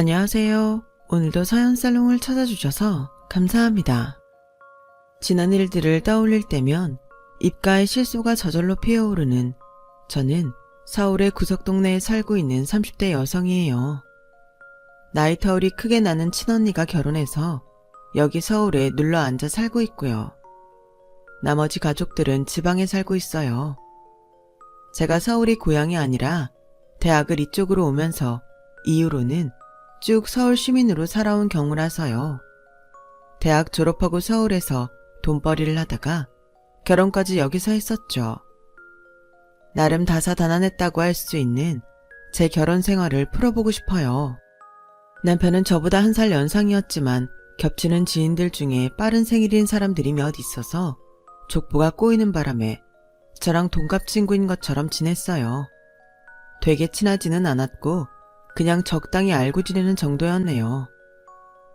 안녕하세요. 오늘도 사연살롱을 찾아주셔서 감사합니다. 지난 일들을 떠올릴 때면 입가에 실소가 저절로 피어오르는 저는 서울의 구석동네에 살고 있는 30대 여성이에요. 나이 터울이 크게 나는 친언니가 결혼해서 여기 서울에 눌러 앉아 살고 있고요. 나머지 가족들은 지방에 살고 있어요. 제가 서울이 고향이 아니라 대학을 이쪽으로 오면서 이후로는 쭉 서울 시민으로 살아온 경우라서요. 대학 졸업하고 서울에서 돈벌이를 하다가 결혼까지 여기서 했었죠. 나름 다사다난했다고 할 수 있는 제 결혼 생활을 풀어보고 싶어요. 남편은 저보다 1살 연상이었지만 겹치는 지인들 중에 빠른 생일인 사람들이 몇 있어서 족보가 꼬이는 바람에 저랑 동갑 친구인 것처럼 지냈어요. 되게 친하지는 않았고 그냥 적당히 알고 지내는 정도였네요.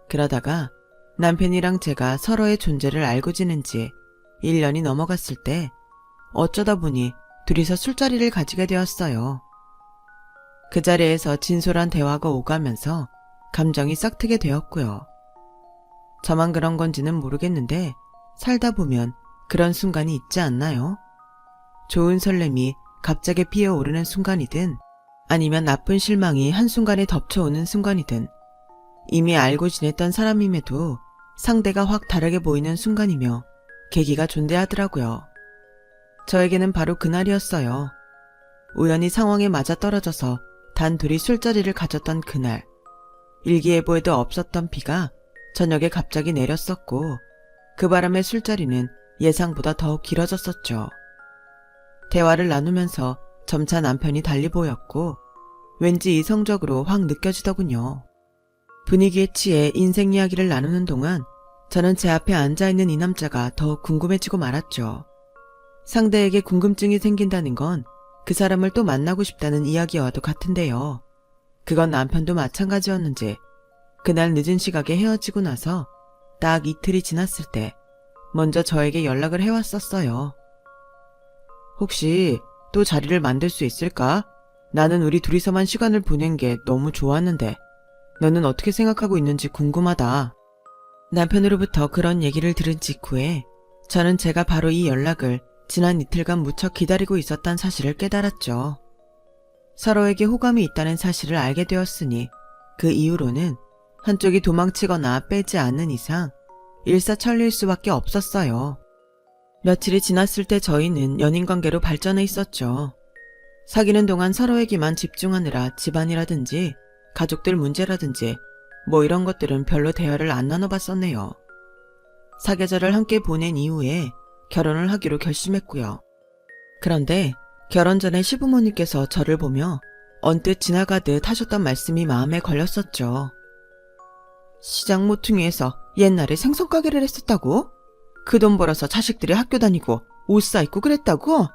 그러다가 남편이랑 제가 서로의 존재를 알고 지낸 지 1년이 넘어갔을 때 어쩌다 보니 둘이서 술자리를 가지게 되었어요. 그 자리에서 진솔한 대화가 오가면서 감정이 싹트게 되었고요. 저만 그런 건지는 모르겠는데 살다 보면 그런 순간이 있지 않나요? 좋은 설렘이 갑자기 피어오르는 순간이든 아니면 나쁜 실망이 한순간에 덮쳐오는 순간이든 이미 알고 지냈던 사람임에도 상대가 확 다르게 보이는 순간이며 계기가 존재하더라고요. 저에게는 바로 그날이었어요. 우연히 상황에 맞아떨어져서 단 둘이 술자리를 가졌던 그날. 일기예보에도 없었던 비가 저녁에 갑자기 내렸었고 그 바람에 술자리는 예상보다 더욱 길어졌었죠. 대화를 나누면서 점차 남편이 달리 보였고 왠지 이성적으로 확 느껴지더군요. 분위기에 취해 인생 이야기를 나누는 동안 저는 제 앞에 앉아있는 이 남자가 더욱 궁금해지고 말았죠. 상대에게 궁금증이 생긴다는 건 그 사람을 또 만나고 싶다는 이야기와도 같은데요. 그건 남편도 마찬가지였는지 그날 늦은 시각에 헤어지고 나서 딱 이틀이 지났을 때 먼저 저에게 연락을 해왔었어요. 혹시 또 자리를 만들 수 있을까? 나는 우리 둘이서만 시간을 보낸 게 너무 좋았는데 너는 어떻게 생각하고 있는지 궁금하다. 남편으로부터 그런 얘기를 들은 직후에 저는 제가 바로 이 연락을 지난 이틀간 무척 기다리고 있었단 사실을 깨달았죠. 서로에게 호감이 있다는 사실을 알게 되었으니 그 이후로는 한쪽이 도망치거나 빼지 않는 이상 일사천리일 수밖에 없었어요. 며칠이 지났을 때 저희는 연인관계로 발전해 있었죠. 사귀는 동안 서로에게만 집중하느라 집안이라든지 가족들 문제라든지 뭐 이런 것들은 별로 대화를 안 나눠봤었네요. 사계절을 함께 보낸 이후에 결혼을 하기로 결심했고요. 그런데 결혼 전에 시부모님께서 저를 보며 언뜻 지나가듯 하셨던 말씀이 마음에 걸렸었죠. 시장 모퉁이에서 옛날에 생선가게를 했었다고? 그 돈 벌어서 자식들이 학교 다니고 옷 사입고 그랬다고?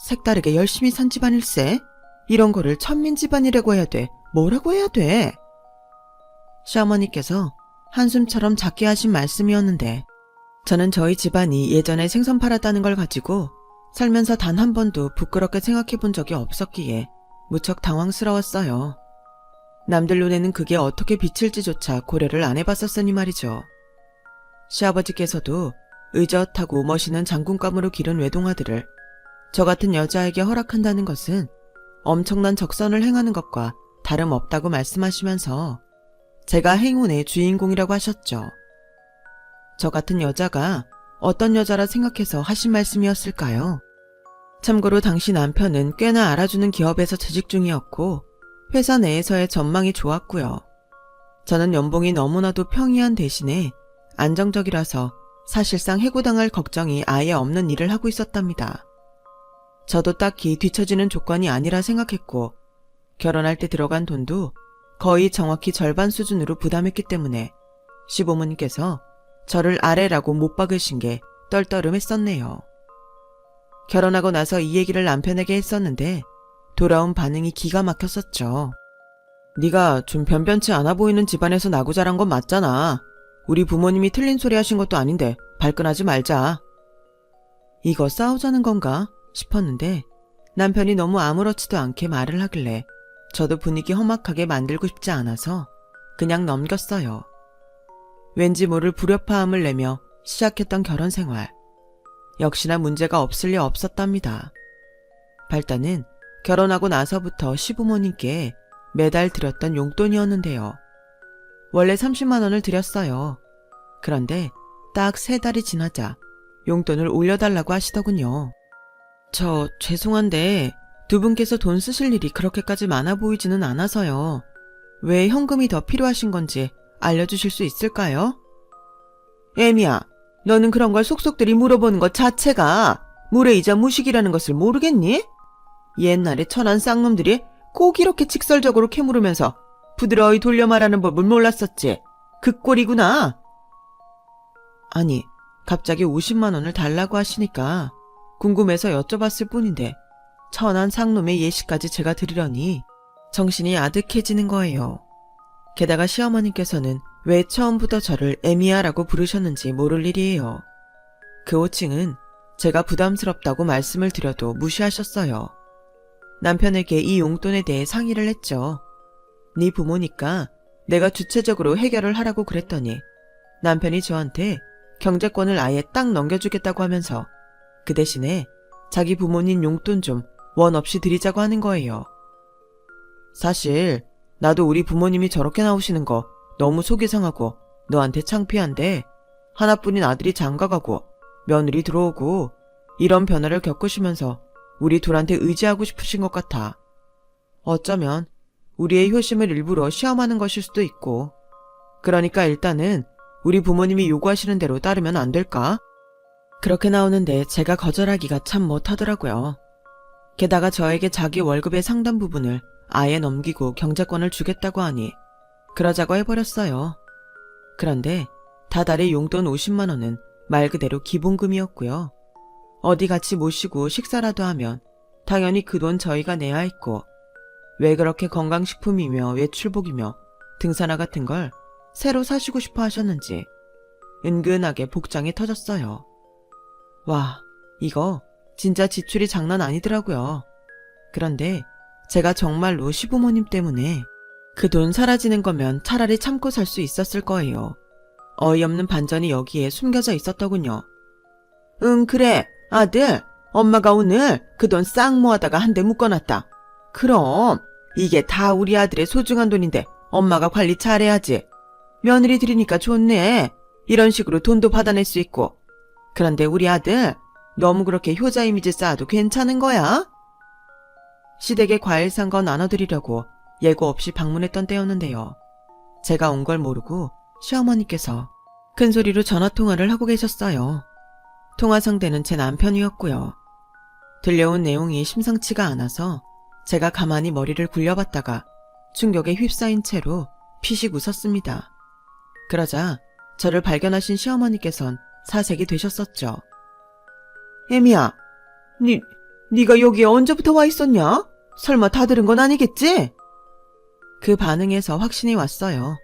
색다르게 열심히 산 집안일세? 이런 거를 천민 집안이라고 해야 돼? 뭐라고 해야 돼? 시어머니께서 한숨처럼 작게 하신 말씀이었는데 저는 저희 집안이 예전에 생선 팔았다는 걸 가지고 살면서 단 한 번도 부끄럽게 생각해 본 적이 없었기에 무척 당황스러웠어요. 남들 눈에는 그게 어떻게 비칠지조차 고려를 안 해봤었으니 말이죠. 시아버지께서도 의젓하고 멋있는 장군감으로 기른 외동아들을 저 같은 여자에게 허락한다는 것은 엄청난 적선을 행하는 것과 다름없다고 말씀하시면서 제가 행운의 주인공이라고 하셨죠. 저 같은 여자가 어떤 여자라 생각해서 하신 말씀이었을까요? 참고로 당시 남편은 꽤나 알아주는 기업에서 재직 중이었고 회사 내에서의 전망이 좋았고요. 저는 연봉이 너무나도 평이한 대신에 안정적이라서 사실상 해고당할 걱정이 아예 없는 일을 하고 있었답니다. 저도 딱히 뒤처지는 조건이 아니라 생각했고 결혼할 때 들어간 돈도 거의 정확히 절반 수준으로 부담했기 때문에 시부모님께서 저를 아래라고 못 박으신 게 떨떠름했었네요. 결혼하고 나서 이 얘기를 남편에게 했었는데 돌아온 반응이 기가 막혔었죠. 네가 좀 변변치 않아 보이는 집안에서 나고 자란 건 맞잖아. 우리 부모님이 틀린 소리 하신 것도 아닌데 발끈하지 말자. 이거 싸우자는 건가 싶었는데 남편이 너무 아무렇지도 않게 말을 하길래 저도 분위기 험악하게 만들고 싶지 않아서 그냥 넘겼어요. 왠지 모를 불협화음을 내며 시작했던 결혼 생활. 역시나 문제가 없을 리 없었답니다. 발단은 결혼하고 나서부터 시부모님께 매달 드렸던 용돈이었는데요. 원래 30만 원을 드렸어요. 그런데 딱 3달이 지나자 용돈을 올려달라고 하시더군요. 저 죄송한데 두 분께서 돈 쓰실 일이 그렇게까지 많아 보이지는 않아서요. 왜 현금이 더 필요하신 건지 알려주실 수 있을까요? 애미야, 너는 그런 걸 속속들이 물어보는 것 자체가 무례이자 무식이라는 것을 모르겠니? 옛날에 천한 쌍놈들이 꼭 이렇게 직설적으로 캐물으면서 부드러이 돌려 말하는 법을 몰랐었지. 그 꼴이구나. 아니, 갑자기 50만 원을 달라고 하시니까 궁금해서 여쭤봤을 뿐인데 천한 쌍놈의 예시까지 제가 드리려니 정신이 아득해지는 거예요. 게다가 시어머님께서는 왜 처음부터 저를 애미야라고 부르셨는지 모를 일이에요. 그 호칭은 제가 부담스럽다고 말씀을 드려도 무시하셨어요. 남편에게 이 용돈에 대해 상의를 했죠. 네 부모니까 내가 주체적으로 해결을 하라고 그랬더니 남편이 저한테 경제권을 아예 딱 넘겨주겠다고 하면서 그 대신에 자기 부모님 용돈 좀 원 없이 드리자고 하는 거예요. 사실 나도 우리 부모님이 저렇게 나오시는 거 너무 속이 상하고 너한테 창피한데 하나뿐인 아들이 장가가고 며느리 들어오고 이런 변화를 겪으시면서 우리 둘한테 의지하고 싶으신 것 같아. 어쩌면 우리의 효심을 일부러 시험하는 것일 수도 있고 그러니까 일단은 우리 부모님이 요구하시는 대로 따르면 안 될까? 그렇게 나오는데 제가 거절하기가 참 못하더라고요. 게다가 저에게 자기 월급의 상당 부분을 아예 넘기고 경제권을 주겠다고 하니 그러자고 해버렸어요. 그런데 다달이 용돈 50만 원은 말 그대로 기본금이었고요. 어디 같이 모시고 식사라도 하면 당연히 그 돈 저희가 내야 했고 왜 그렇게 건강식품이며 외출복이며 등산화 같은 걸 새로 사시고 싶어 하셨는지 은근하게 복장이 터졌어요. 와, 이거 진짜 지출이 장난 아니더라고요. 그런데 제가 정말로 시부모님 때문에 그 돈 사라지는 거면 차라리 참고 살 수 있었을 거예요. 어이없는 반전이 여기에 숨겨져 있었더군요. 응, 그래. 아들, 엄마가 오늘 그 돈 싹 모아다가 한 대 묶어놨다. 그럼 이게 다 우리 아들의 소중한 돈인데 엄마가 관리 잘해야지. 며느리 들이니까 좋네. 이런 식으로 돈도 받아낼 수 있고. 그런데 우리 아들 너무 그렇게 효자 이미지 쌓아도 괜찮은 거야? 시댁에 과일 산 거 나눠드리려고 예고 없이 방문했던 때였는데요. 제가 온 걸 모르고 시어머니께서 큰 소리로 전화통화를 하고 계셨어요. 통화 상대는 제 남편이었고요. 들려온 내용이 심상치가 않아서 제가 가만히 머리를 굴려봤다가 충격에 휩싸인 채로 피식 웃었습니다. 그러자 저를 발견하신 시어머니께선 사색이 되셨었죠. 애미야, 네가 여기에 언제부터 와 있었냐? 설마 다 들은 건 아니겠지? 그 반응에서 확신이 왔어요.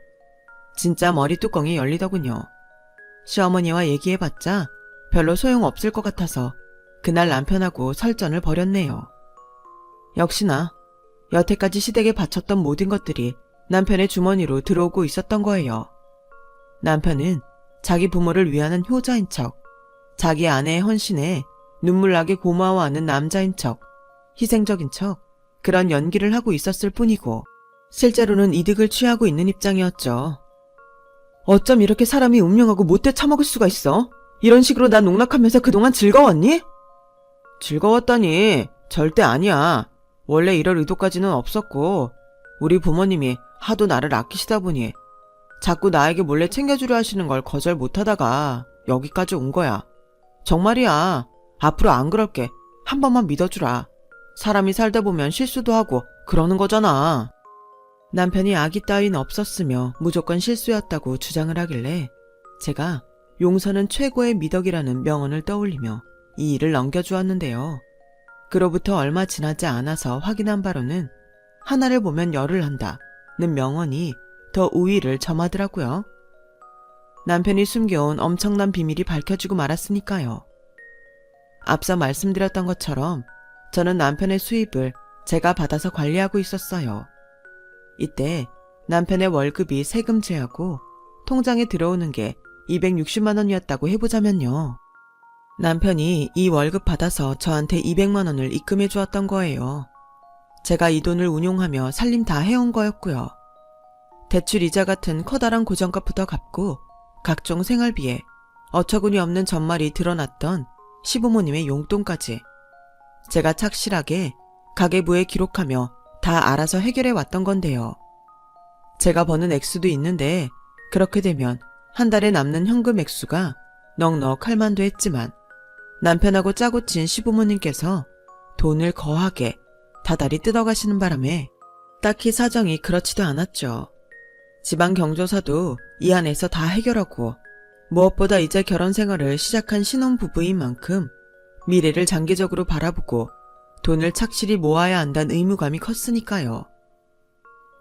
진짜 머리 뚜껑이 열리더군요. 시어머니와 얘기해봤자 별로 소용없을 것 같아서 그날 남편하고 설전을 벌였네요. 역시나 여태까지 시댁에 바쳤던 모든 것들이 남편의 주머니로 들어오고 있었던 거예요. 남편은 자기 부모를 위하는 효자인 척, 자기 아내의 헌신에 눈물나게 고마워하는 남자인 척, 희생적인 척, 그런 연기를 하고 있었을 뿐이고 실제로는 이득을 취하고 있는 입장이었죠. 어쩜 이렇게 사람이 운명하고 못돼 처먹을 수가 있어? 이런 식으로 나 농락하면서 그동안 즐거웠니? 즐거웠다니 절대 아니야. 원래 이럴 의도까지는 없었고 우리 부모님이 하도 나를 아끼시다 보니 자꾸 나에게 몰래 챙겨주려 하시는 걸 거절 못하다가 여기까지 온 거야. 정말이야. 앞으로 안 그럴게. 한 번만 믿어주라. 사람이 살다 보면 실수도 하고 그러는 거잖아. 남편이 악의 따윈 없었으며 무조건 실수였다고 주장을 하길래 제가 용서는 최고의 미덕이라는 명언을 떠올리며 이 일을 넘겨주었는데요. 그로부터 얼마 지나지 않아서 확인한 바로는 하나를 보면 열을 한다는 명언이 더 우위를 점하더라고요. 남편이 숨겨온 엄청난 비밀이 밝혀지고 말았으니까요. 앞서 말씀드렸던 것처럼 저는 남편의 수입을 제가 받아서 관리하고 있었어요. 이때 남편의 월급이 세금 제하고 통장에 들어오는 게 260만 원이었다고 해보자면요. 남편이 이 월급 받아서 저한테 200만 원을 입금해 주었던 거예요. 제가 이 돈을 운용하며 살림 다 해온 거였고요. 대출 이자 같은 커다란 고정값부터 갚고 각종 생활비에 어처구니 없는 전말이 드러났던 시부모님의 용돈까지 제가 착실하게 가계부에 기록하며 다 알아서 해결해 왔던 건데요. 제가 버는 액수도 있는데 그렇게 되면 한 달에 남는 현금 액수가 넉넉할 만도 했지만 남편하고 짜고 친 시부모님께서 돈을 거하게 다달이 뜯어가시는 바람에 딱히 사정이 그렇지도 않았죠. 지방 경조사도 이 안에서 다 해결하고 무엇보다 이제 결혼 생활을 시작한 신혼부부인 만큼 미래를 장기적으로 바라보고 돈을 착실히 모아야 한다는 의무감이 컸으니까요.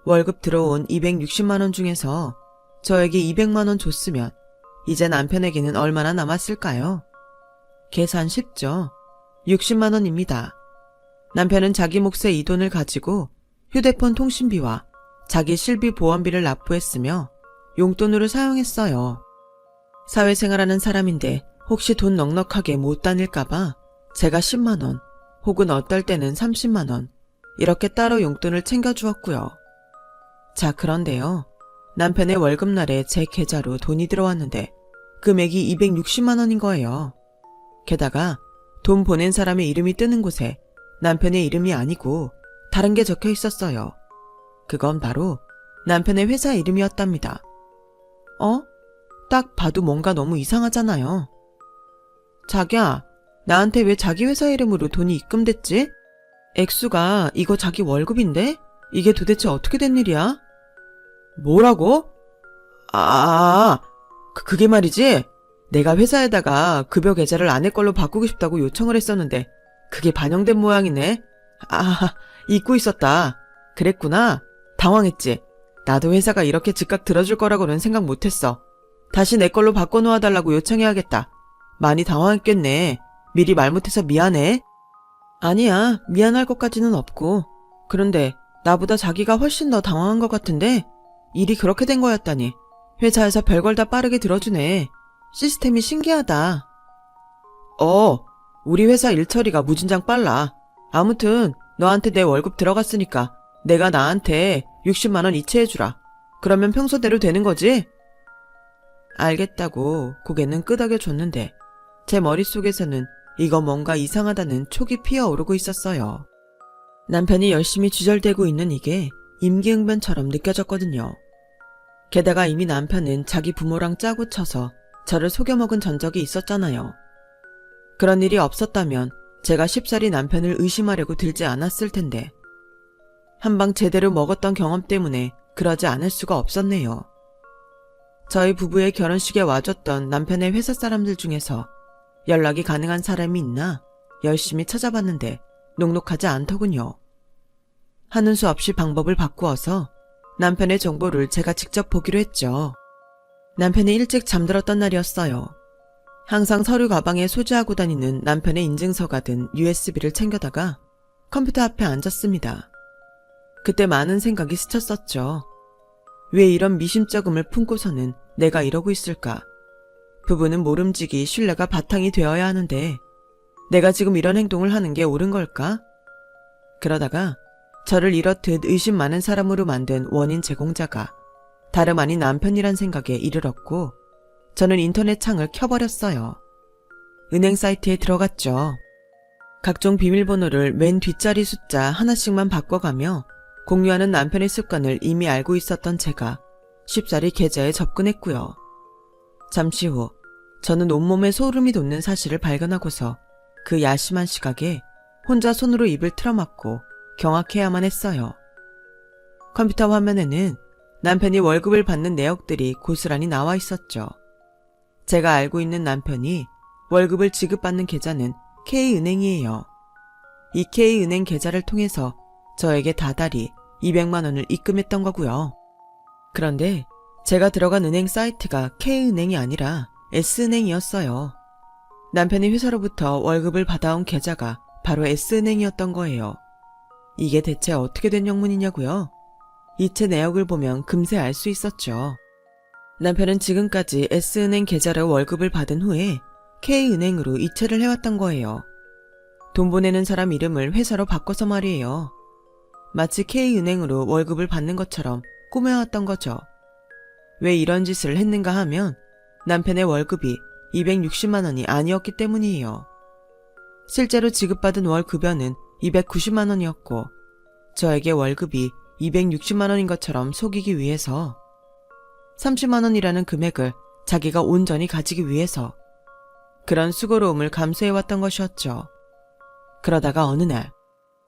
월급 들어온 260만 원 중에서 저에게 200만 원 줬으면 이제 남편에게는 얼마나 남았을까요? 계산 쉽죠. 60만 원입니다. 남편은 자기 몫의 이 돈을 가지고 휴대폰 통신비와 자기 실비 보험비를 납부했으며 용돈으로 사용했어요. 사회생활하는 사람인데 혹시 돈 넉넉하게 못 다닐까봐 제가 10만 원 혹은 어떨 때는 30만 원 이렇게 따로 용돈을 챙겨주었고요. 자, 그런데요. 남편의 월급날에 제 계좌로 돈이 들어왔는데 금액이 260만 원인 거예요. 게다가 돈 보낸 사람의 이름이 뜨는 곳에 남편의 이름이 아니고 다른 게 적혀 있었어요. 그건 바로 남편의 회사 이름이었답니다. 딱 봐도 뭔가 너무 이상하잖아요. 자기야, 나한테 왜 자기 회사 이름으로 돈이 입금됐지? 액수가 이거 자기 월급인데? 이게 도대체 어떻게 된 일이야? 뭐라고? 그게 말이지. 내가 회사에다가 급여 계좌를 아내 걸로 바꾸고 싶다고 요청을 했었는데 그게 반영된 모양이네. 잊고 있었다. 그랬구나. 당황했지. 나도 회사가 이렇게 즉각 들어줄 거라고는 생각 못했어. 다시 내 걸로 바꿔놓아달라고 요청해야겠다. 많이 당황했겠네. 미리 말 못해서 미안해. 아니야, 미안할 것까지는 없고. 그런데 나보다 자기가 훨씬 더 당황한 것 같은데 일이 그렇게 된 거였다니. 회사에서 별걸 다 빠르게 들어주네. 시스템이 신기하다. 우리 회사 일 처리가 무진장 빨라. 아무튼 너한테 내 월급 들어갔으니까 내가 나한테 60만 원 이체해주라. 그러면 평소대로 되는 거지? 알겠다고 고개는 끄덕여줬는데 제 머릿속에서는 이거 뭔가 이상하다는 촉이 피어오르고 있었어요. 남편이 열심히 주절대고 있는 이게 임기응변처럼 느껴졌거든요. 게다가 이미 남편은 자기 부모랑 짜고 쳐서 저를 속여먹은 전적이 있었잖아요. 그런 일이 없었다면 제가 쉽사리 남편을 의심하려고 들지 않았을 텐데 한방 제대로 먹었던 경험 때문에 그러지 않을 수가 없었네요. 저희 부부의 결혼식에 와줬던 남편의 회사 사람들 중에서 연락이 가능한 사람이 있나 열심히 찾아봤는데 녹록하지 않더군요. 하는 수 없이 방법을 바꾸어서 남편의 정보를 제가 직접 보기로 했죠. 남편이 일찍 잠들었던 날이었어요. 항상 서류 가방에 소지하고 다니는 남편의 인증서가 든 USB를 챙겨다가 컴퓨터 앞에 앉았습니다. 그때 많은 생각이 스쳤었죠. 왜 이런 미심쩍음을 품고서는 내가 이러고 있을까? 부부는 모름지기 신뢰가 바탕이 되어야 하는데 내가 지금 이런 행동을 하는 게 옳은 걸까? 그러다가 저를 이렇듯 의심 많은 사람으로 만든 원인 제공자가 다름 아닌 남편이란 생각에 이르렀고 저는 인터넷 창을 켜버렸어요. 은행 사이트에 들어갔죠. 각종 비밀번호를 맨 뒷자리 숫자 하나씩만 바꿔가며 공유하는 남편의 습관을 이미 알고 있었던 제가 쉽사리 계좌에 접근했고요. 잠시 후 저는 온몸에 소름이 돋는 사실을 발견하고서 그 야심한 시각에 혼자 손으로 입을 틀어막고 경악해야만 했어요. 컴퓨터 화면에는 남편이 월급을 받는 내역들이 고스란히 나와 있었죠. 제가 알고 있는 남편이 월급을 지급받는 계좌는 K은행이에요. 이 K은행 계좌를 통해서 저에게 다달이 200만 원을 입금했던 거고요. 그런데 제가 들어간 은행 사이트가 K은행이 아니라 S은행이었어요. 남편이 회사로부터 월급을 받아온 계좌가 바로 S은행이었던 거예요. 이게 대체 어떻게 된 영문이냐고요? 이체 내역을 보면 금세 알 수 있었죠. 남편은 지금까지 S은행 계좌로 월급을 받은 후에 K은행으로 이체를 해왔던 거예요. 돈 보내는 사람 이름을 회사로 바꿔서 말이에요. 마치 K은행으로 월급을 받는 것처럼 꾸며왔던 거죠. 왜 이런 짓을 했는가 하면 남편의 월급이 260만 원이 아니었기 때문이에요. 실제로 지급받은 월 급여는 290만 원이었고 저에게 월급이 260만 원인 것처럼 속이기 위해서 30만 원이라는 금액을 자기가 온전히 가지기 위해서 그런 수고로움을 감수해왔던 것이었죠. 그러다가 어느 날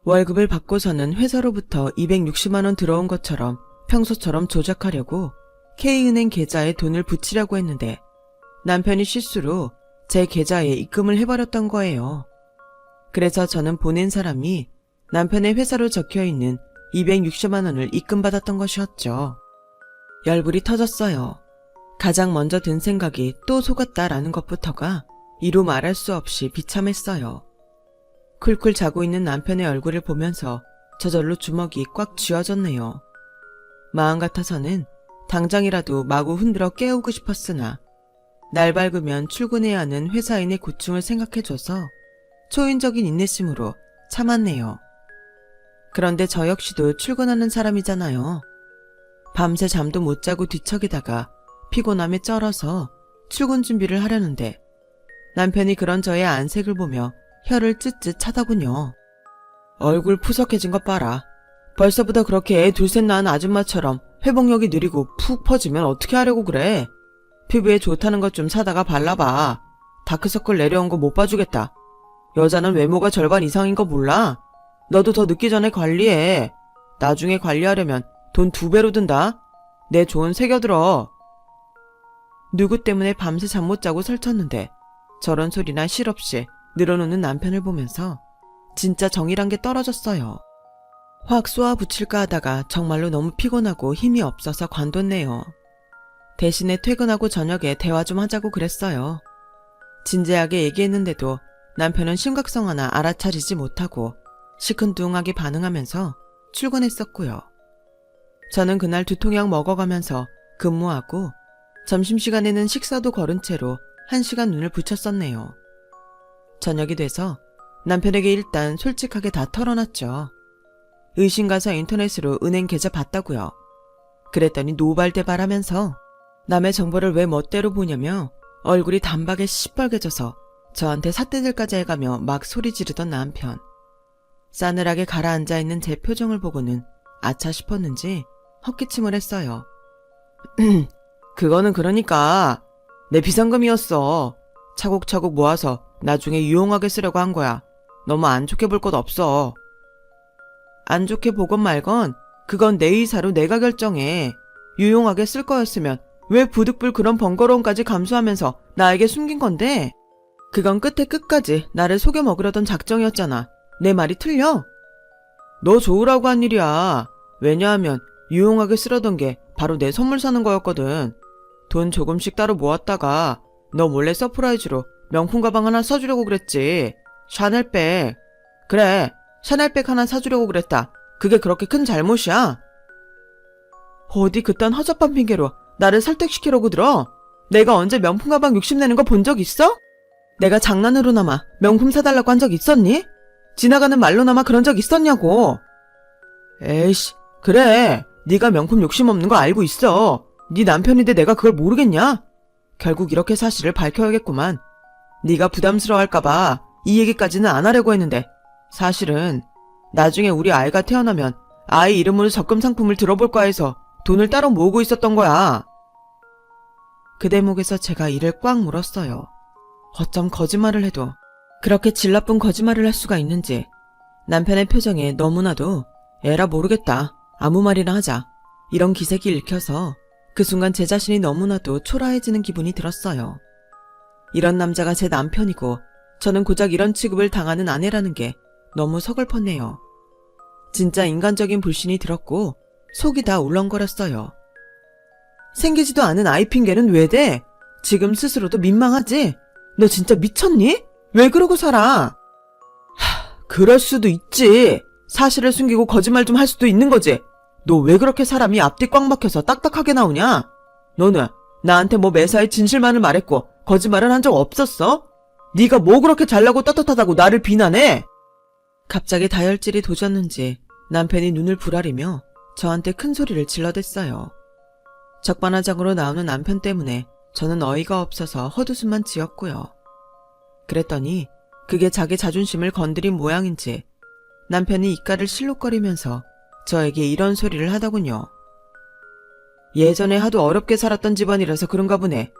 월급을 받고서는 회사로부터 260만 원 들어온 것처럼 평소처럼 조작하려고 K은행 계좌에 돈을 붙이려고 했는데 남편이 실수로 제 계좌에 입금을 해버렸던 거예요. 그래서 저는 보낸 사람이 남편의 회사로 적혀있는 260만 원을 입금받았던 것이었죠. 열불이 터졌어요. 가장 먼저 든 생각이 또 속았다라는 것부터가 이루 말할 수 없이 비참했어요. 쿨쿨 자고 있는 남편의 얼굴을 보면서 저절로 주먹이 꽉 쥐어졌네요. 마음 같아서는 당장이라도 마구 흔들어 깨우고 싶었으나 날 밝으면 출근해야 하는 회사인의 고충을 생각해줘서 초인적인 인내심으로 참았네요. 그런데 저 역시도 출근하는 사람이잖아요. 밤새 잠도 못 자고 뒤척이다가 피곤함에 쩔어서 출근 준비를 하려는데 남편이 그런 저의 안색을 보며 혀를 쯧쯧 차더군요. 얼굴 푸석해진 것 봐라. 벌써부터 그렇게 애 둘 셋 낳은 아줌마처럼 회복력이 느리고 푹 퍼지면 어떻게 하려고 그래. 피부에 좋다는 것 좀 사다가 발라봐. 다크서클 내려온 거 못 봐주겠다. 여자는 외모가 절반 이상인 거 몰라? 너도 더 늦기 전에 관리해. 나중에 관리하려면 돈 2배로 든다. 내 조언 새겨들어. 누구 때문에 밤새 잠 못 자고 설쳤는데 저런 소리나 실없이 늘어놓는 남편을 보면서 진짜 정이란 게 떨어졌어요. 확 쏘아붙일까 하다가 정말로 너무 피곤하고 힘이 없어서 관뒀네요. 대신에 퇴근하고 저녁에 대화 좀 하자고 그랬어요. 진지하게 얘기했는데도 남편은 심각성 하나 알아차리지 못하고 시큰둥하게 반응하면서 출근했었고요. 저는 그날 두통약 먹어가면서 근무하고 점심시간에는 식사도 거른 채로 1시간 눈을 붙였었네요. 저녁이 돼서 남편에게 일단 솔직하게 다 털어놨죠. 의심 가서 인터넷으로 은행 계좌 봤다고요. 그랬더니 노발대발하면서 남의 정보를 왜 멋대로 보냐며 얼굴이 단박에 시뻘개져서 저한테 삿대질까지 해가며 막 소리 지르던 남편. 싸늘하게 가라앉아있는 제 표정을 보고는 아차 싶었는지 헛기침을 했어요. 그거는 그러니까 내 비상금이었어. 차곡차곡 모아서 나중에 유용하게 쓰려고 한 거야. 너무 안 좋게 볼 것 없어. 안 좋게 보건 말건 그건 내 의사로 내가 결정해. 유용하게 쓸 거였으면 왜 부득불 그런 번거로움까지 감수하면서 나에게 숨긴 건데? 그건 끝에 끝까지 나를 속여 먹으려던 작정이었잖아. 내 말이 틀려? 너 좋으라고 한 일이야. 왜냐하면 유용하게 쓰려던 게 바로 내 선물 사는 거였거든. 돈 조금씩 따로 모았다가 너 몰래 서프라이즈로 명품 가방 하나 사주려고 그랬지. 샤넬백. 그래, 샤넬백 하나 사주려고 그랬다. 그게 그렇게 큰 잘못이야? 어디 그딴 허접한 핑계로 나를 설득시키려고 들어? 내가 언제 명품 가방 욕심내는 거 본 적 있어? 내가 장난으로나마 명품 사달라고 한 적 있었니? 지나가는 말로나마 그런 적 있었냐고. 에이씨, 그래. 네가 명품 욕심 없는 거 알고 있어. 네 남편인데 내가 그걸 모르겠냐? 결국 이렇게 사실을 밝혀야겠구만. 네가 부담스러워할까봐 이 얘기까지는 안 하려고 했는데 사실은 나중에 우리 아이가 태어나면 아이 이름으로 적금 상품을 들어볼까 해서 돈을 따로 모으고 있었던 거야. 그 대목에서 제가 이를 꽉 물었어요. 어쩜 거짓말을 해도 그렇게 질 나쁜 거짓말을 할 수가 있는지. 남편의 표정에 너무나도 에라 모르겠다. 아무 말이나 하자. 이런 기색이 읽혀서 그 순간 제 자신이 너무나도 초라해지는 기분이 들었어요. 이런 남자가 제 남편이고 저는 고작 이런 취급을 당하는 아내라는 게 너무 서글펐네요. 진짜 인간적인 불신이 들었고 속이 다 울렁거렸어요. 생기지도 않은 아이 핑계는 왜 대? 지금 스스로도 민망하지? 너 진짜 미쳤니? 왜 그러고 살아? 그럴 수도 있지. 사실을 숨기고 거짓말 좀 할 수도 있는 거지. 너 왜 그렇게 사람이 앞뒤 꽉 막혀서 딱딱하게 나오냐? 너는 나한테 뭐 매사에 진실만을 말했고 거짓말을 한 적 없었어? 네가 뭐 그렇게 잘나고 떳떳하다고 나를 비난해? 갑자기 다혈질이 도졌는지 남편이 눈을 부라리며 저한테 큰 소리를 질러댔어요. 적반하장으로 나오는 남편 때문에 저는 어이가 없어서 헛웃음만 지었고요. 그랬더니 그게 자기 자존심을 건드린 모양인지 남편이 입가를 실룩거리면서 저에게 이런 소리를 하더군요. 예전에 하도 어렵게 살았던 집안이라서 그런가 보네.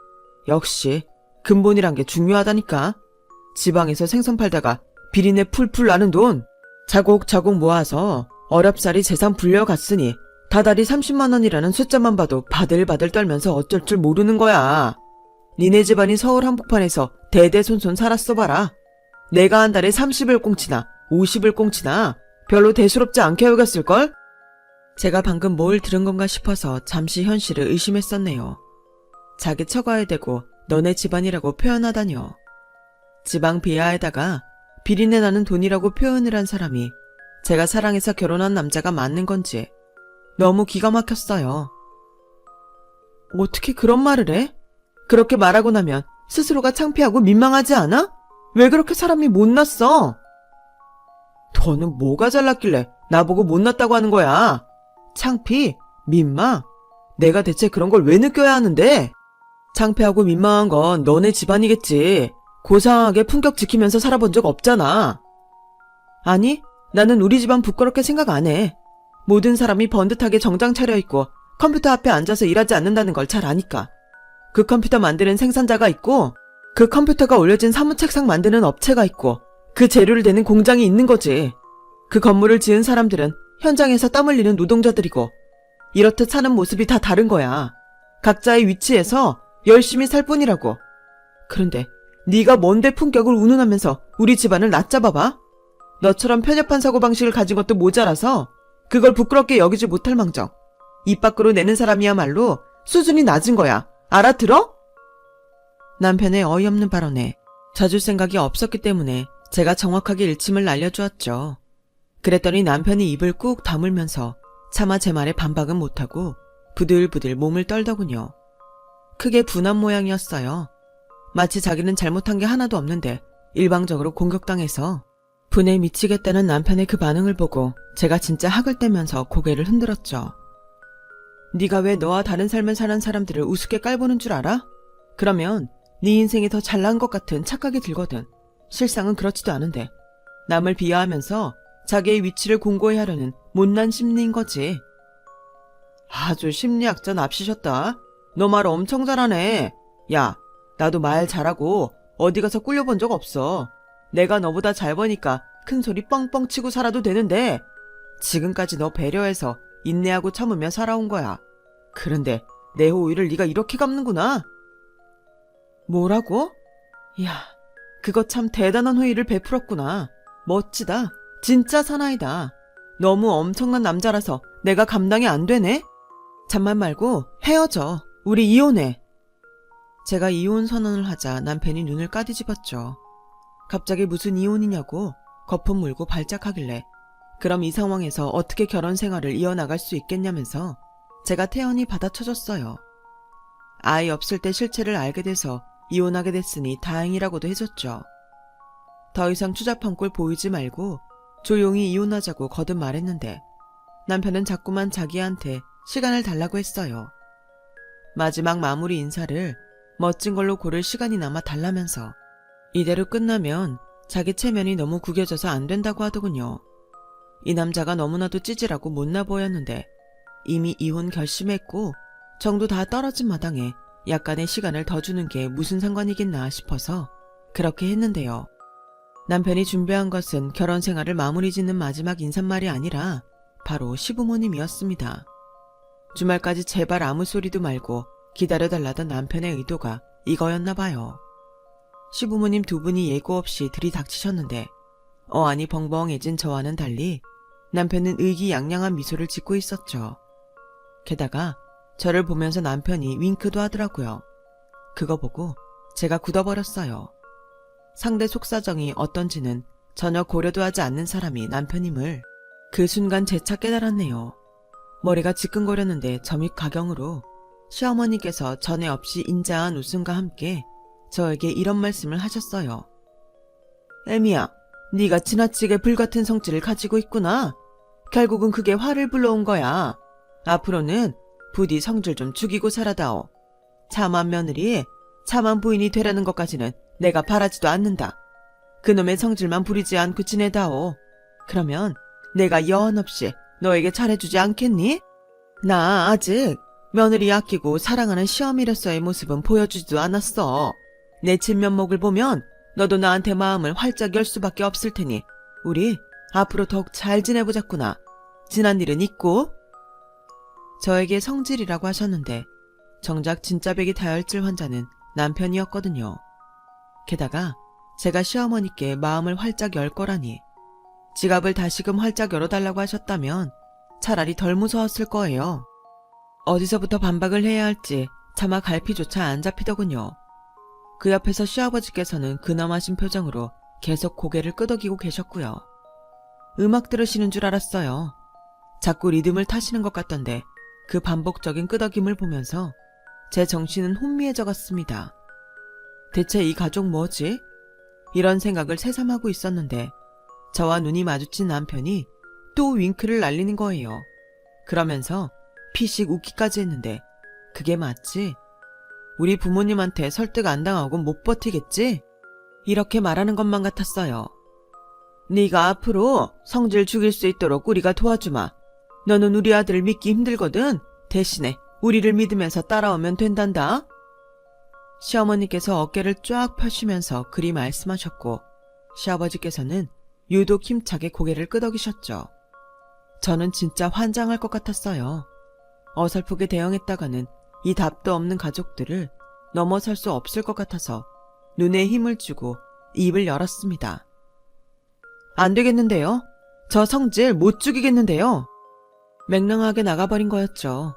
역시 근본이란 게 중요하다니까. 지방에서 생선 팔다가 비린내 풀풀 나는 돈 차곡차곡 모아서 어렵사리 재산 불려갔으니 다달이 30만 원이라는 숫자만 봐도 바들바들 떨면서 어쩔 줄 모르는 거야. 니네 집안이 서울 한복판에서 대대손손 살았어 봐라. 내가 한 달에 30을 꽁치나 50을 꽁치나 별로 대수롭지 않게 여겼을걸? 제가 방금 뭘 들은 건가 싶어서 잠시 현실을 의심했었네요. 자기 처가에 대고 너네 집안이라고 표현하다뇨. 지방 비하에다가 비린내 나는 돈이라고 표현을 한 사람이 제가 사랑해서 결혼한 남자가 맞는 건지 너무 기가 막혔어요. 어떻게 그런 말을 해? 그렇게 말하고 나면 스스로가 창피하고 민망하지 않아? 왜 그렇게 사람이 못났어? 너는 뭐가 잘났길래 나보고 못났다고 하는 거야? 창피? 민망? 내가 대체 그런 걸 왜 느껴야 하는데? 창피하고 민망한 건 너네 집안이겠지. 고상하게 품격 지키면서 살아본 적 없잖아. 아니, 나는 우리 집안 부끄럽게 생각 안 해. 모든 사람이 번듯하게 정장 차려입고 컴퓨터 앞에 앉아서 일하지 않는다는 걸 잘 아니까. 그 컴퓨터 만드는 생산자가 있고 그 컴퓨터가 올려진 사무책상 만드는 업체가 있고 그 재료를 대는 공장이 있는 거지. 그 건물을 지은 사람들은 현장에서 땀 흘리는 노동자들이고 이렇듯 사는 모습이 다 다른 거야. 각자의 위치에서 열심히 살 뿐이라고. 그런데 네가 뭔데 품격을 운운하면서 우리 집안을 낮잡아봐? 너처럼 편협한 사고방식을 가진 것도 모자라서 그걸 부끄럽게 여기지 못할 망정. 입 밖으로 내는 사람이야말로 수준이 낮은 거야. 알아들어? 남편의 어이없는 발언에 져줄 생각이 없었기 때문에 제가 정확하게 일침을 날려주었죠. 그랬더니 남편이 입을 꾹 다물면서 차마 제 말에 반박은 못하고 부들부들 몸을 떨더군요. 크게 분한 모양이었어요. 마치 자기는 잘못한 게 하나도 없는데 일방적으로 공격당해서 분에 미치겠다는 남편의 그 반응을 보고 제가 진짜 학을 떼면서 고개를 흔들었죠. 네가 왜 너와 다른 삶을 사는 사람들을 우습게 깔보는 줄 알아? 그러면 네 인생이 더 잘난 것 같은 착각이 들거든. 실상은 그렇지도 않은데 남을 비하하면서 자기의 위치를 공고히 하려는 못난 심리인 거지. 아주 심리학자 납시셨다. 너 말 엄청 잘하네. 야, 나도 말 잘하고 어디 가서 꿀려본 적 없어. 내가 너보다 잘 버니까 큰 소리 뻥뻥 치고 살아도 되는데 지금까지 너 배려해서 인내하고 참으며 살아온 거야. 그런데 내 호의를 네가 이렇게 갚는구나. 뭐라고? 이야, 그거 참 대단한 호의를 베풀었구나. 멋지다. 진짜 사나이다. 너무 엄청난 남자라서 내가 감당이 안 되네? 잠만 말고 헤어져. 우리 이혼해. 제가 이혼 선언을 하자 남편이 눈을 까디집었죠. 갑자기 무슨 이혼이냐고 거품 물고 발작하길래 그럼 이 상황에서 어떻게 결혼 생활을 이어나갈 수 있겠냐면서 제가 태연히 받아쳐줬어요. 아이 없을 때 실체를 알게 돼서 이혼하게 됐으니 다행이라고도 해줬죠. 더 이상 추잡한 꼴 보이지 말고 조용히 이혼하자고 거듭 말했는데 남편은 자꾸만 자기한테 시간을 달라고 했어요. 마지막 마무리 인사를 멋진 걸로 고를 시간이 남아 달라면서 이대로 끝나면 자기 체면이 너무 구겨져서 안 된다고 하더군요. 이 남자가 너무나도 찌질하고 못나 보였는데 이미 이혼 결심했고 정도 다 떨어진 마당에 약간의 시간을 더 주는 게 무슨 상관이겠나 싶어서 그렇게 했는데요. 남편이 준비한 것은 결혼 생활을 마무리 짓는 마지막 인사말이 아니라 바로 시부모님이었습니다. 주말까지 제발 아무 소리도 말고 기다려달라던 남편의 의도가 이거였나 봐요. 시부모님 두 분이 예고 없이 들이닥치셨는데 어안이 벙벙해진 저와는 달리 남편은 의기양양한 미소를 짓고 있었죠. 게다가 저를 보면서 남편이 윙크도 하더라고요. 그거 보고 제가 굳어버렸어요. 상대 속사정이 어떤지는 전혀 고려도 하지 않는 사람이 남편임을 그 순간 재차 깨달았네요. 머리가 지끈거렸는데 점입 가경으로 시어머니께서 전에 없이 인자한 웃음과 함께 저에게 이런 말씀을 하셨어요. 애미야, 네가 지나치게 불같은 성질을 가지고 있구나. 결국은 그게 화를 불러온 거야. 앞으로는 부디 성질 좀 죽이고 살아다오. 참한 며느리, 참한 부인이 되라는 것까지는 내가 바라지도 않는다. 그놈의 성질만 부리지 않고 지내다오. 그러면 내가 여한없이 너에게 잘해주지 않겠니? 나 아직 며느리 아끼고 사랑하는 시어미로서의 모습은 보여주지도 않았어. 내 진면목을 보면 너도 나한테 마음을 활짝 열 수밖에 없을 테니 우리 앞으로 더욱 잘 지내보자꾸나. 지난 일은 잊고. 저에게 성질이라고 하셨는데 정작 진짜 백이 다혈질 환자는 남편이었거든요. 게다가 제가 시어머니께 마음을 활짝 열 거라니 지갑을 다시금 활짝 열어달라고 하셨다면 차라리 덜 무서웠을 거예요. 어디서부터 반박을 해야 할지 차마 갈피조차 안 잡히더군요. 그 옆에서 시아버지께서는 근엄하신 표정으로 계속 고개를 끄덕이고 계셨고요. 음악 들으시는 줄 알았어요. 자꾸 리듬을 타시는 것 같던데 그 반복적인 끄덕임을 보면서 제 정신은 혼미해져 갔습니다. 대체 이 가족 뭐지? 이런 생각을 새삼하고 있었는데 저와 눈이 마주친 남편이 또 윙크를 날리는 거예요. 그러면서 피식 웃기까지 했는데 그게 맞지? 우리 부모님한테 설득 안 당하고 못 버티겠지? 이렇게 말하는 것만 같았어요. 네가 앞으로 성질 죽일 수 있도록 우리가 도와주마. 너는 우리 아들을 믿기 힘들거든. 대신에 우리를 믿으면서 따라오면 된단다. 시어머니께서 어깨를 쫙 펴시면서 그리 말씀하셨고 시아버지께서는 유독 힘차게 고개를 끄덕이셨죠. 저는 진짜 환장할 것 같았어요. 어설프게 대응했다가는 이 답도 없는 가족들을 넘어설 수 없을 것 같아서 눈에 힘을 주고 입을 열었습니다. 안 되겠는데요? 저 성질 못 죽이겠는데요? 맹랑하게 나가버린 거였죠.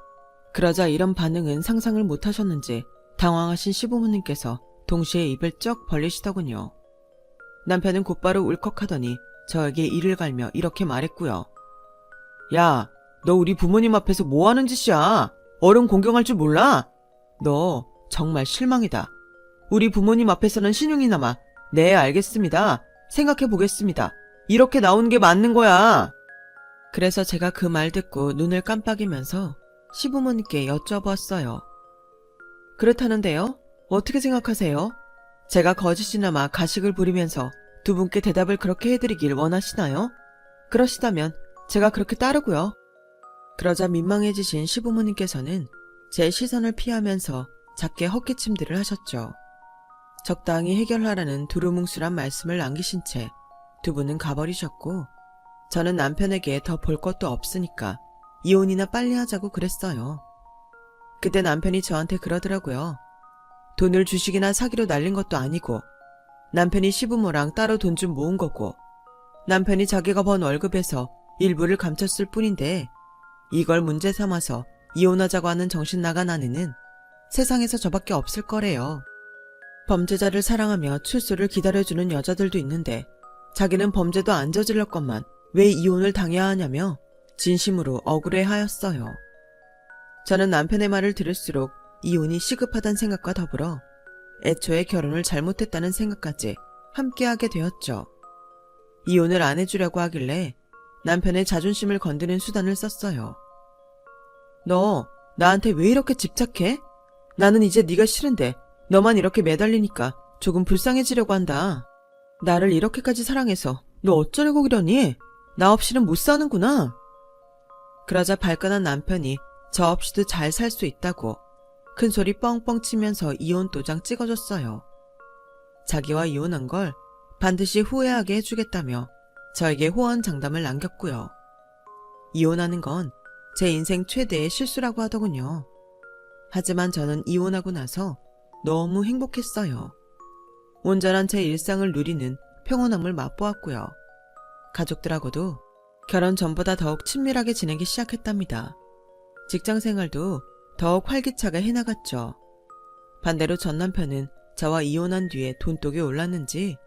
그러자 이런 반응은 상상을 못 하셨는지 당황하신 시부모님께서 동시에 입을 쩍 벌리시더군요. 남편은 곧바로 울컥하더니 저에게 이를 갈며 이렇게 말했고요. 야, 너 우리 부모님 앞에서 뭐 하는 짓이야? 어른 공경할 줄 몰라? 너 정말 실망이다. 우리 부모님 앞에서는 신용이나마 네 알겠습니다. 생각해 보겠습니다. 이렇게 나오는 게 맞는 거야. 그래서 제가 그 말 듣고 눈을 깜빡이면서 시부모님께 여쭤봤어요. 그렇다는데요? 어떻게 생각하세요? 제가 거짓이나마 가식을 부리면서 두 분께 대답을 그렇게 해드리길 원하시나요? 그러시다면 제가 그렇게 따르고요. 그러자 민망해지신 시부모님께서는 제 시선을 피하면서 작게 헛기침들을 하셨죠. 적당히 해결하라는 두루뭉술한 말씀을 남기신 채 두 분은 가버리셨고 저는 남편에게 더 볼 것도 없으니까 이혼이나 빨리 하자고 그랬어요. 그때 남편이 저한테 그러더라고요. 돈을 주식이나 사기로 날린 것도 아니고 남편이 시부모랑 따로 돈 좀 모은 거고 남편이 자기가 번 월급에서 일부를 감췄을 뿐인데 이걸 문제 삼아서 이혼하자고 하는 정신 나간 아내는 세상에서 저밖에 없을 거래요. 범죄자를 사랑하며 출소를 기다려주는 여자들도 있는데 자기는 범죄도 안 저질렀건만 왜 이혼을 당해야 하냐며 진심으로 억울해하였어요. 저는 남편의 말을 들을수록 이혼이 시급하다는 생각과 더불어 애초에 결혼을 잘못했다는 생각까지 함께하게 되었죠. 이혼을 안 해주려고 하길래 남편의 자존심을 건드는 수단을 썼어요. 너 나한테 왜 이렇게 집착해? 나는 이제 네가 싫은데 너만 이렇게 매달리니까 조금 불쌍해지려고 한다. 나를 이렇게까지 사랑해서 너 어쩌려고 그러니? 나 없이는 못 사는구나. 그러자 발끈한 남편이 저 없이도 잘 살 수 있다고 큰소리 뻥뻥 치면서 이혼 도장 찍어줬어요. 자기와 이혼한 걸 반드시 후회하게 해주겠다며 저에게 호언장담을 남겼고요. 이혼하는 건 제 인생 최대의 실수라고 하더군요. 하지만 저는 이혼하고 나서 너무 행복했어요. 온전한 제 일상을 누리는 평온함을 맛보았고요. 가족들하고도 결혼 전보다 더욱 친밀하게 지내기 시작했답니다. 직장생활도 더욱 활기차게 해나갔죠. 반대로 전 남편은 저와 이혼한 뒤에 돈독이 올랐는지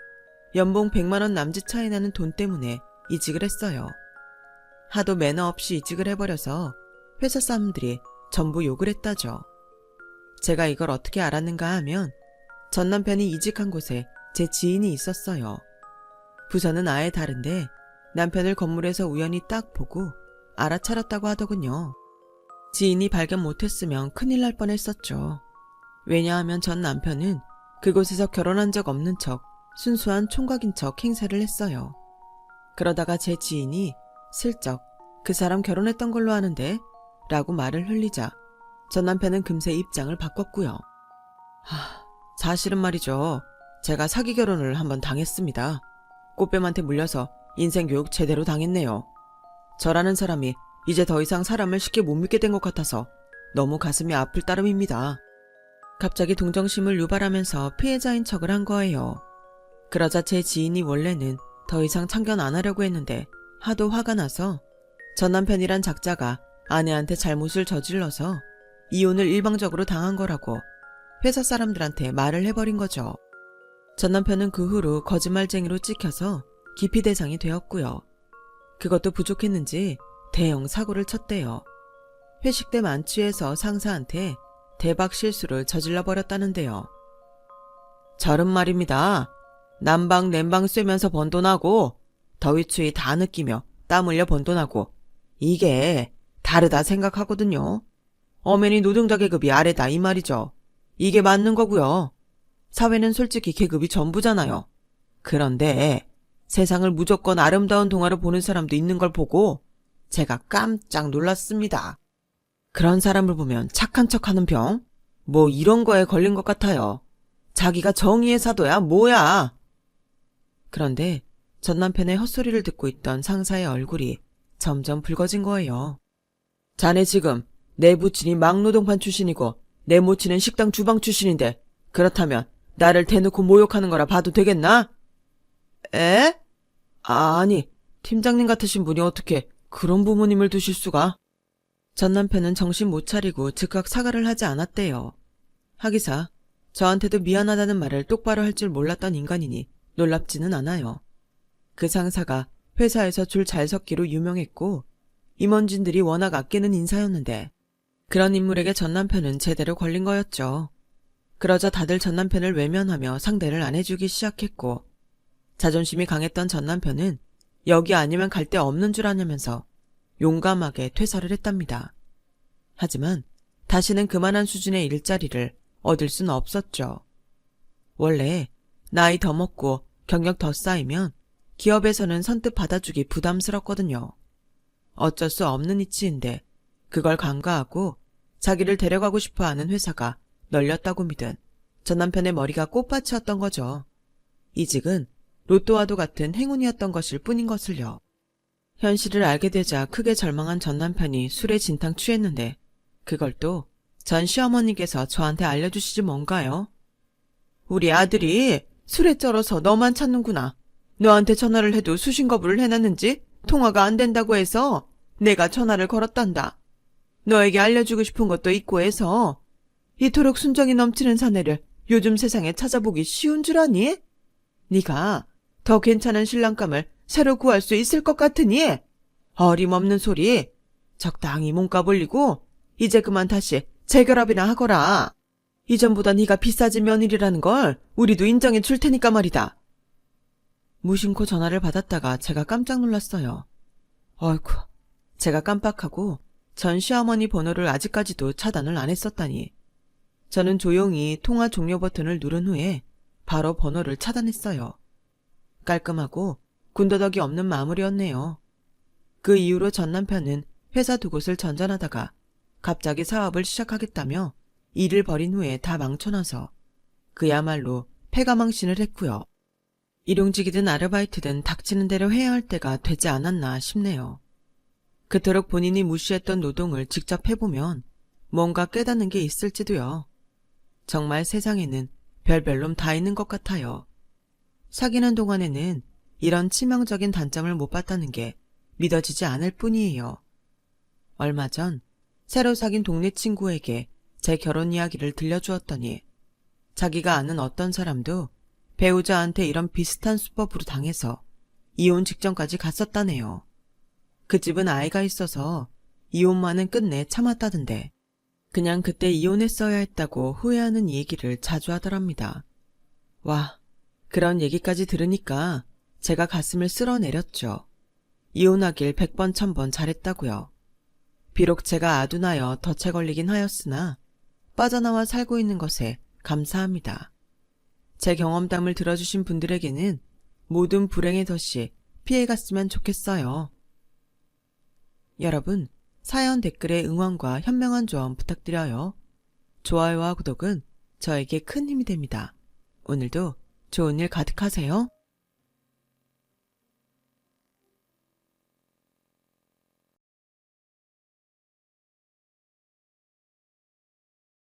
연봉 100만 원 남짓 차이 나는 돈 때문에 이직을 했어요. 하도 매너 없이 이직을 해버려서 회사 사람들이 전부 욕을 했다죠. 제가 이걸 어떻게 알았는가 하면 전 남편이 이직한 곳에 제 지인이 있었어요. 부서는 아예 다른데 남편을 건물에서 우연히 딱 보고 알아차렸다고 하더군요. 지인이 발견 못했으면 큰일 날 뻔했었죠. 왜냐하면 전 남편은 그곳에서 결혼한 적 없는 척 순수한 총각인 척 행세를 했어요. 그러다가 제 지인이 슬쩍 그 사람 결혼했던 걸로 아는데 라고 말을 흘리자 전 남편은 금세 입장을 바꿨고요. 사실은 말이죠. 제가 사기 결혼을 한번 당했습니다. 꽃뱀한테 물려서 인생 교육 제대로 당했네요. 저라는 사람이 이제 더 이상 사람을 쉽게 못 믿게 된 것 같아서 너무 가슴이 아플 따름입니다. 갑자기 동정심을 유발하면서 피해자인 척을 한 거예요. 그러자 제 지인이 원래는 더 이상 참견 안 하려고 했는데 하도 화가 나서 전 남편이란 작자가 아내한테 잘못을 저질러서 이혼을 일방적으로 당한 거라고 회사 사람들한테 말을 해버린 거죠. 전 남편은 그 후로 거짓말쟁이로 찍혀서 기피 대상이 되었고요. 그것도 부족했는지 대형 사고를 쳤대요. 회식 때 만취해서 상사한테 대박 실수를 저질러 버렸다는데요. 저런 말입니다. 난방 냉방 쐬면서 번 돈하고 더위 추위 다 느끼며 땀 흘려 번 돈하고 이게 다르다 생각하거든요. 엄연히 노동자 계급이 아래다 이 말이죠. 이게 맞는 거고요. 사회는 솔직히 계급이 전부잖아요. 그런데 세상을 무조건 아름다운 동화로 보는 사람도 있는 걸 보고 제가 깜짝 놀랐습니다. 그런 사람을 보면 착한 척하는 병? 뭐 이런 거에 걸린 것 같아요. 자기가 정의의 사도야 뭐야. 그런데 전 남편의 헛소리를 듣고 있던 상사의 얼굴이 점점 붉어진 거예요. 자네 지금 내 부친이 막노동판 출신이고 내 모친은 식당 주방 출신인데 그렇다면 나를 대놓고 모욕하는 거라 봐도 되겠나? 에? 아니, 팀장님 같으신 분이 어떻게 그런 부모님을 두실 수가? 전 남편은 정신 못 차리고 즉각 사과를 하지 않았대요. 하기사 저한테도 미안하다는 말을 똑바로 할 줄 몰랐던 인간이니 놀랍지는 않아요. 그 상사가 회사에서 줄 잘 섞기로 유명했고 임원진들이 워낙 아끼는 인사였는데 그런 인물에게 전 남편은 제대로 걸린 거였죠. 그러자 다들 전 남편을 외면하며 상대를 안 해주기 시작했고 자존심이 강했던 전 남편은 여기 아니면 갈 데 없는 줄 아냐면서 용감하게 퇴사를 했답니다. 하지만 다시는 그만한 수준의 일자리를 얻을 수는 없었죠. 원래 나이 더 먹고 경력 더 쌓이면 기업에서는 선뜻 받아주기 부담스럽거든요. 어쩔 수 없는 이치인데 그걸 간과하고 자기를 데려가고 싶어하는 회사가 널렸다고 믿은 전 남편의 머리가 꽃밭이었던 거죠. 이직은 로또와도 같은 행운이었던 것일 뿐인 것을요. 현실을 알게 되자 크게 절망한 전 남편이 술에 진탕 취했는데 그걸 또 전 시어머니께서 저한테 알려주시지 뭔가요? 우리 아들이 술에 쩔어서 너만 찾는구나. 너한테 전화를 해도 수신 거부를 해놨는지 통화가 안 된다고 해서 내가 전화를 걸었단다. 너에게 알려주고 싶은 것도 있고 해서 이토록 순정이 넘치는 사내를 요즘 세상에 찾아보기 쉬운 줄 아니? 네가 더 괜찮은 신랑감을 새로 구할 수 있을 것 같으니 어림없는 소리 적당히 몸값 올리고 이제 그만 다시 재결합이나 하거라. 이전보다 네가 비싸진 며느리라는 걸 우리도 인정해 줄 테니까 말이다. 무심코 전화를 받았다가 제가 깜짝 놀랐어요. 어이쿠, 제가 깜빡하고 전 시어머니 번호를 아직까지도 차단을 안 했었다니. 저는 조용히 통화 종료 버튼을 누른 후에 바로 번호를 차단했어요. 깔끔하고 군더더기 없는 마무리였네요. 그 이후로 전 남편은 회사 두 곳을 전전하다가 갑자기 사업을 시작하겠다며 일을 벌인 후에 다 망쳐놔서 그야말로 패가망신을 했고요. 일용직이든 아르바이트든 닥치는 대로 해야 할 때가 되지 않았나 싶네요. 그토록 본인이 무시했던 노동을 직접 해보면 뭔가 깨닫는 게 있을지도요. 정말 세상에는 별별 놈 다 있는 것 같아요. 사귀는 동안에는 이런 치명적인 단점을 못 봤다는 게 믿어지지 않을 뿐이에요. 얼마 전 새로 사귄 동네 친구에게 제 결혼 이야기를 들려주었더니 자기가 아는 어떤 사람도 배우자한테 이런 비슷한 수법으로 당해서 이혼 직전까지 갔었다네요. 그 집은 아이가 있어서 이혼만은 끝내 참았다던데. 그냥 그때 이혼했어야 했다고 후회하는 얘기를 자주 하더랍니다. 와, 그런 얘기까지 들으니까 제가 가슴을 쓸어내렸죠. 이혼하길 100번 1000번 잘했다고요. 비록 제가 아둔하여 덫에 걸리긴 하였으나 빠져나와 살고 있는 것에 감사합니다. 제 경험담을 들어주신 분들에게는 모든 불행의 덫이 피해갔으면 좋겠어요. 여러분, 사연 댓글에 응원과 현명한 조언 부탁드려요. 좋아요와 구독은 저에게 큰 힘이 됩니다. 오늘도 좋은 일 가득하세요.